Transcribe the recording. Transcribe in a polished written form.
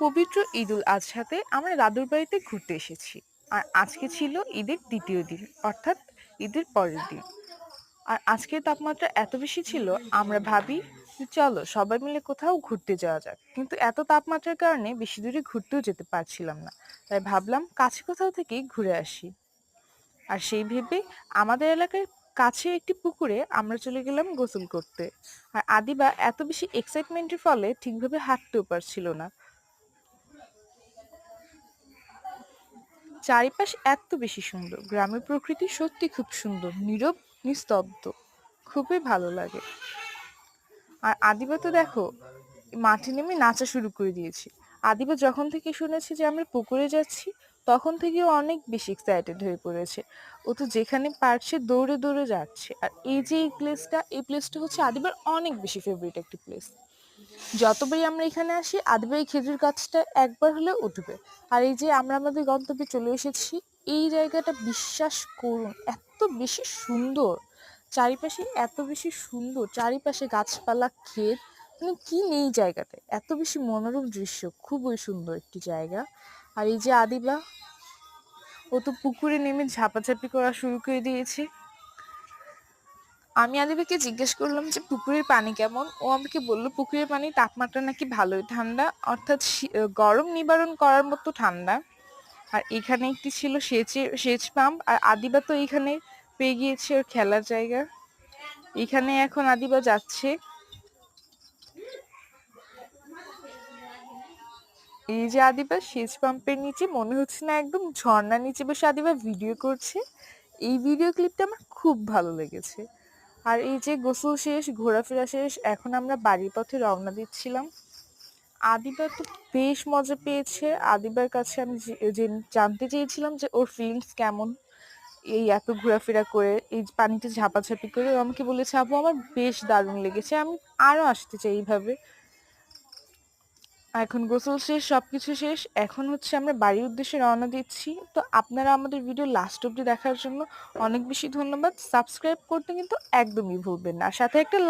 পবিত্র ঈদুল আজহাতে আমরা দাদুর বাড়িতে ঘুরতে এসেছি। আর আজকে ছিল ঈদের দ্বিতীয় দিন, অর্থাৎ ঈদের পরের দিন। আর আজকের তাপমাত্রা এত বেশি ছিল, আমরা ভাবি যে চলো সবাই মিলে কোথাও ঘুরতে যাওয়া যাক, কিন্তু এত তাপমাত্রার কারণে বেশি দূরে ঘুরতেও যেতে পারছিলাম না। তাই ভাবলাম কাছে কোথাও থেকেই ঘুরে আসি। আর সেই ভেবে আমাদের এলাকার কাছে একটি পুকুরে আমরা চলে গেলাম গোসল করতে। আর আদিবা এত বেশি এক্সাইটমেন্টের ফলে ঠিকভাবে হাঁটতেও পারছিল না। চারিপাশ এত বেশি সুন্দর, গ্রামের প্রকৃতি সত্যি খুব সুন্দর, নীরব, নিস্তব্ধ, খুবই ভালো লাগে। আর আদিবা তো দেখো মাঠে নেমে নাচা শুরু করে দিয়েছে। আদিবা যখন থেকে শুনেছে যে আমরা পুকুরে যাচ্ছি, তখন থেকে ও অনেক বেশি এক্সাইটেড হয়ে পড়েছে। ও তো যেখানে পারছে দৌড়ে দৌড়ে যাচ্ছে। আর এই যে এই প্লেসটা হচ্ছে আদিবার অনেক বেশি ফেভারিট একটি প্লেস। যতবারই আমরা এখানে আসি আদিবা এই খেজুর গাছটা একবার হলেও উঠবে। আর এই যে আমরা আমাদের গন্তব্যে চলে এসেছি, এই জায়গাটা বিশ্বাস করুন এত বেশি সুন্দর। চারিপাশে এত বেশি সুন্দর, চারিপাশে গাছপালা, ক্ষেত, মানে কি নেই জায়গাটায়, এত বেশি মনোরম দৃশ্য, খুবই সুন্দর একটি জায়গা। আর এই যে আদিবা, ও তো পুকুরে নেমে ঝাপাঝাপি করা শুরু করে দিয়েছে। আমি আদিবাকে জিজ্ঞেস করলাম যে পুকুরের পানি কেমন। ও আমাকে বলল পুকুরের পানির তাপমাত্রা নাকি ভালোই ঠান্ডা, অর্থাৎ গরম নিবারণ করার মতো ঠান্ডা। আর এখানে একটি ছিল সেচ পাম্প। আর আদিবা তো এখানে পেয়ে গিয়েছে ওর খেলার জায়গা। এখানে এখন আদিবা যাচ্ছে। এই যে আদিবা সেচ পাম্পের নিচে, মনে হচ্ছে না একদম ঝর্ণার নিচে বসে আদিবা ভিডিও করছে। এই ভিডিও ক্লিপটা আমার খুব ভালো লেগেছে। আর এই যে গোসল শেষ, ঘোরাফেরা শেষ, এখন আমরা বাড়ির পথে রওনা দিচ্ছিলাম। আদিবা তো বেশ মজা পেয়েছে। আদিবার কাছে আমি জানতে চেয়েছিলাম যে ওর ফিলিংস কেমন এই এত ঘোরাফেরা করে, এই পানিতে ঝাপাঝাপি করে। ও আমাকে বলেছে আপু আমার বেশ দারুণ লেগেছে, আমি আরো আসতে চাই এইভাবে। এখন গোসল শেষ, সবকিছু শেষ, এখন হচ্ছে আমরা বাড়ির উদ্দেশ্যে রওনা দিচ্ছি। তো আপনারা আমাদের ভিডিও লাস্ট অব্দি দেখার জন্য অনেক বেশি ধন্যবাদ। সাবস্ক্রাইব করতে কিন্তু একদমই ভুলবেন না, সাথে একটা